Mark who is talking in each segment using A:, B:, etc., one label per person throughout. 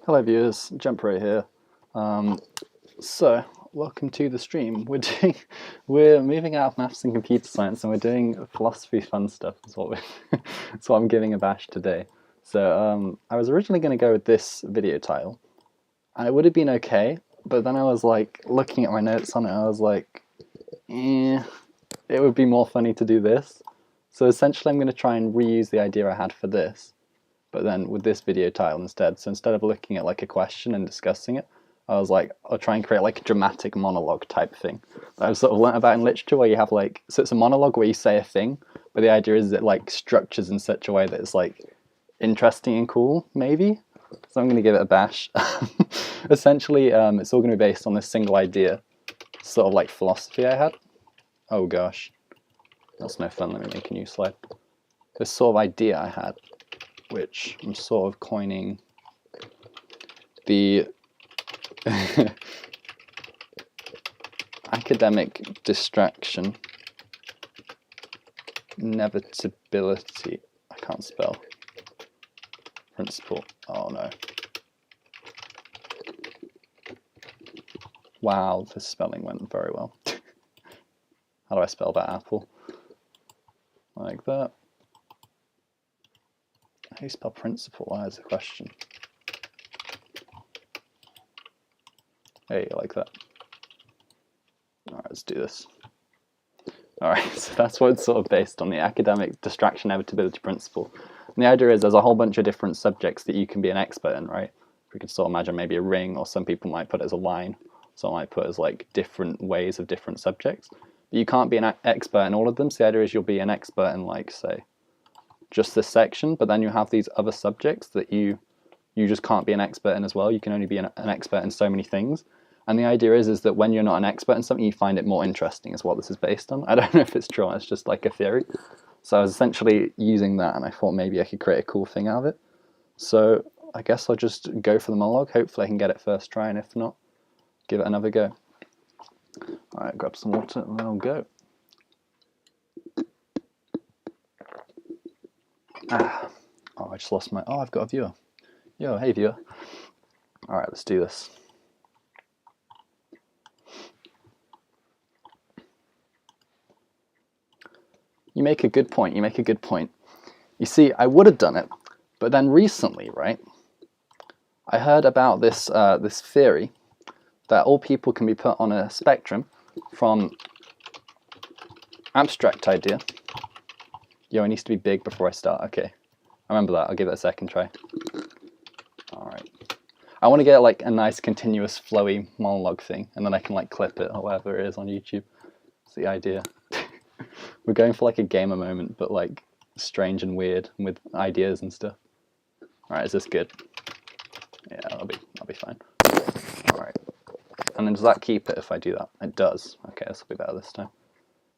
A: Hello viewers, Jump right here. So welcome to the stream. We're moving out of maths and computer science, and we're doing philosophy fun stuff. That's what I'm giving a bash today. So I was originally going to go with this video title, and it would have been okay. But then I was like looking at my notes on it. I was like, it would be more funny to do this. So essentially, I'm going to try and reuse the idea I had for this, but then with this video title instead. So instead of looking at like a question and discussing it, I was like, I'll try and create like a dramatic monologue type thing that I've sort of learnt about in literature, where you have like, so it's a monologue where you say a thing, but the idea is it like structures in such a way that it's like interesting and cool, maybe. So I'm going to give it a bash. Essentially, it's all going to be based on this single idea, sort of like philosophy I had. Oh gosh, that's no fun. Let me make a new slide. This sort of idea I had, which I'm sort of coining the academic distraction inevitability. I can't spell. Principle. Oh no. Wow, the spelling went very well. How do I spell that apple? Like that. How do you spell principle? Why is the question? Hey, like that. Alright, let's do this. Alright, so that's what it's sort of based on, the academic distraction inevitability principle. And the idea is there's a whole bunch of different subjects that you can be an expert in, right? We could sort of imagine maybe a ring, or some people might put it as a line. Some might put it as like different ways of different subjects. But you can't be an expert in all of them, so the idea is you'll be an expert in like, say, just this section, but then you have these other subjects that you just can't be an expert in as well. You can only be an expert in so many things. And the idea is that when you're not an expert in something, you find it more interesting, is what this is based on. I don't know if it's true, it's just like a theory. So I was essentially using that, and I thought maybe I could create a cool thing out of it. So I guess I'll just go for the monologue. Hopefully I can get it first try, and if not, give it another go. Alright, grab some water and then I'll go. Oh, I just lost my... Oh, I've got a viewer. Yo, hey viewer. Alright, let's do this. You make a good point, you make a good point. You see, I would have done it, but then recently, right, I heard about this, this theory that all people can be put on a spectrum from abstract idea. Yo, it needs to be big before I start. Okay, I remember that. I'll give it a second try. Alright. I want to get like a nice continuous flowy monologue thing, and then I can like clip it or whatever it is on YouTube. That's the idea. We're going for like a gamer moment, but like strange and weird with ideas and stuff. Alright, is this good? Yeah, that'll be fine. Alright. And then does that keep it if I do that? It does. Okay, this will be better this time.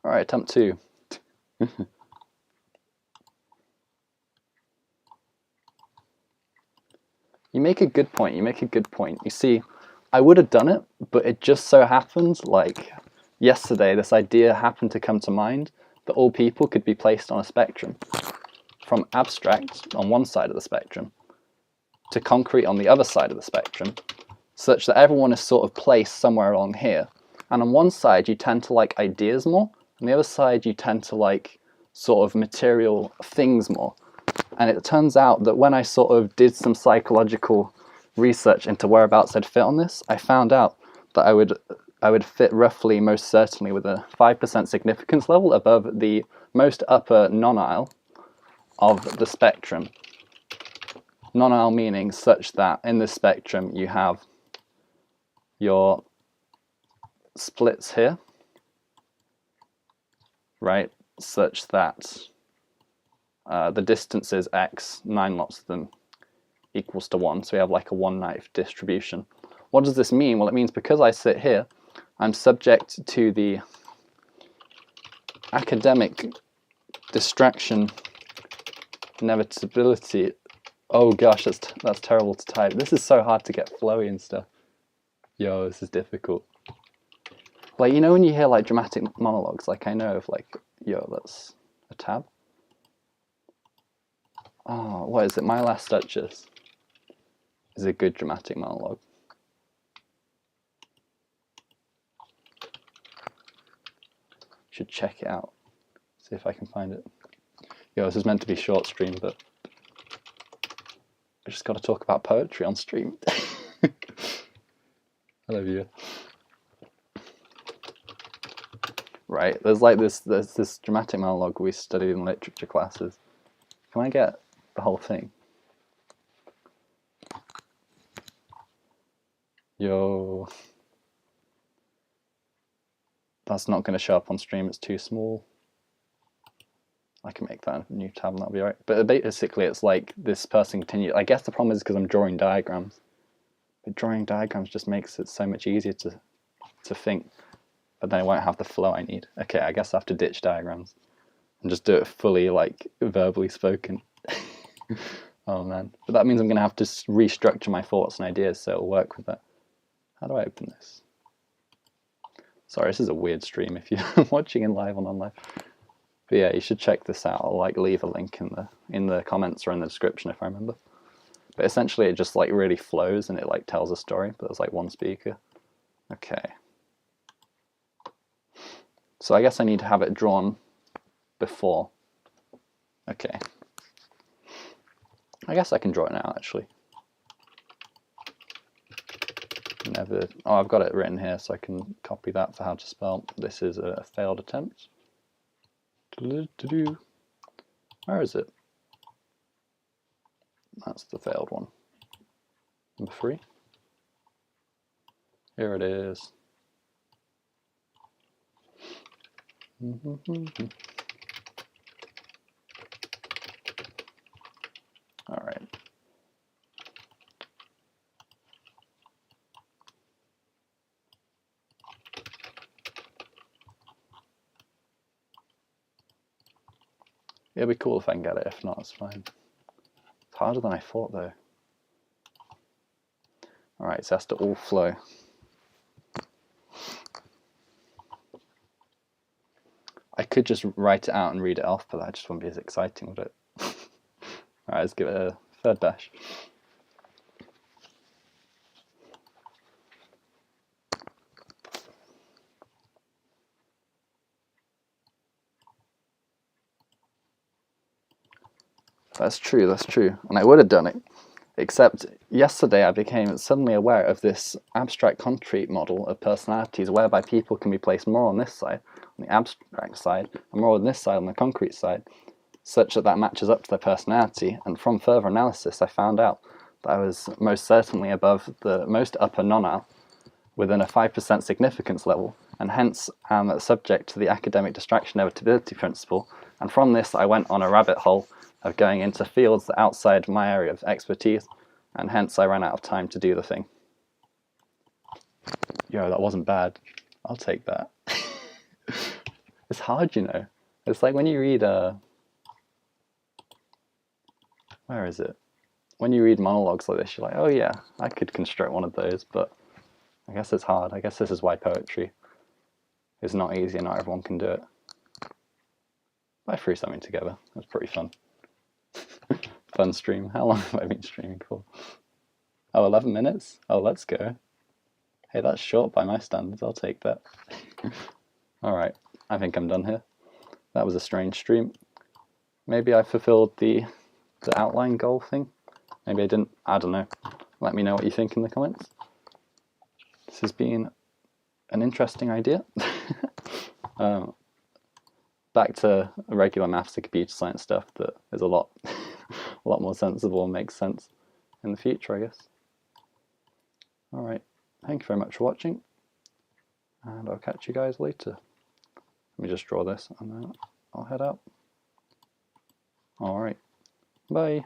A: Alright, attempt 2. You make a good point, you make a good point. You see, I would have done it, but it just so happened, like yesterday, this idea happened to come to mind that all people could be placed on a spectrum, from abstract on one side of the spectrum to concrete on the other side of the spectrum, such that everyone is sort of placed somewhere along here. And on one side you tend to like ideas more, on the other side you tend to like sort of material things more. And it turns out that when I sort of did some psychological research into whereabouts I'd fit on this, I found out that I would fit roughly, most certainly, with a 5% significance level above the most upper nonile of the spectrum. Nonile meaning such that in the spectrum you have your splits here, right, such that the distance is x, 9 lots of them equals to 1, so we have like a 1/9 distribution. What does this mean? Well, it means because I sit here, I'm subject to the academic distraction inevitability. Oh gosh, that's terrible to type. This is so hard to get flowy and stuff. Yo, this is difficult. Like, you know when you hear like dramatic monologues, like I know of like, yo, that's a tab. Oh, what is it? My Last Duchess. is a good dramatic monologue. Should check it out. See if I can find it. Yo, this is meant to be short stream, but I just got to talk about poetry on stream. Hello, viewer. Right, there's this dramatic monologue we studied in literature classes. Can I get the whole thing? Yo. That's not going to show up on stream, it's too small. I can make that a new tab and that'll be alright. But basically it's like this person continues. I guess the problem is because I'm drawing diagrams. But drawing diagrams just makes it so much easier to think. But then I won't have the flow I need. Okay, I guess I have to ditch diagrams and just do it fully, like, verbally spoken. Oh man. But that means I'm going to have to restructure my thoughts and ideas so it'll work with that. How do I open this? Sorry, this is a weird stream if you're watching in live or non-live. But yeah, you should check this out. I'll like leave a link in the comments or in the description if I remember. But essentially it just like really flows and it like tells a story, but there's like one speaker. Okay. So I guess I need to have it drawn before. Okay. I guess I can draw it now actually. Never. Oh, I've got it written here so I can copy that for how to spell. This is a failed attempt. Where is it? That's the failed one. Number 3. Here it is. All right. It'd be cool if I can get it, if not, it's fine. It's harder than I thought, though. Alright, so it has to all flow. I could just write it out and read it off, but that just wouldn't be as exciting, would it? Alright, let's give it a third dash. That's true, that's true. And I would have done it. Except yesterday I became suddenly aware of this abstract concrete model of personalities whereby people can be placed more on this side, on the abstract side, and more on this side, on the concrete side, such that that matches up to their personality. And from further analysis I found out that I was most certainly above the most upper nonal, within a 5% significance level, and hence am subject to the academic distraction inevitability principle. And from this I went on a rabbit hole of going into fields outside my area of expertise, and hence I ran out of time to do the thing. Yo, that wasn't bad. I'll take that. It's hard, you know. It's like when you read where is it? When you read monologues like this, you're like, oh yeah, I could construct one of those, but I guess it's hard. I guess this is why poetry is not easy and not everyone can do it. I threw something together. It was pretty fun. Fun stream. How long have I been streaming for? Oh, 11 minutes? Oh, let's go. Hey, that's short by my standards. I'll take that. Alright, I think I'm done here. That was a strange stream. Maybe I fulfilled the outline goal thing. Maybe I didn't. I don't know. Let me know what you think in the comments. This has been an interesting idea. Back to regular maths and computer science stuff that is a lot more sensible and makes sense in the future, I guess. Alright, thank you very much for watching, and I'll catch you guys later. Let me just draw this and then I'll head out. Alright, bye.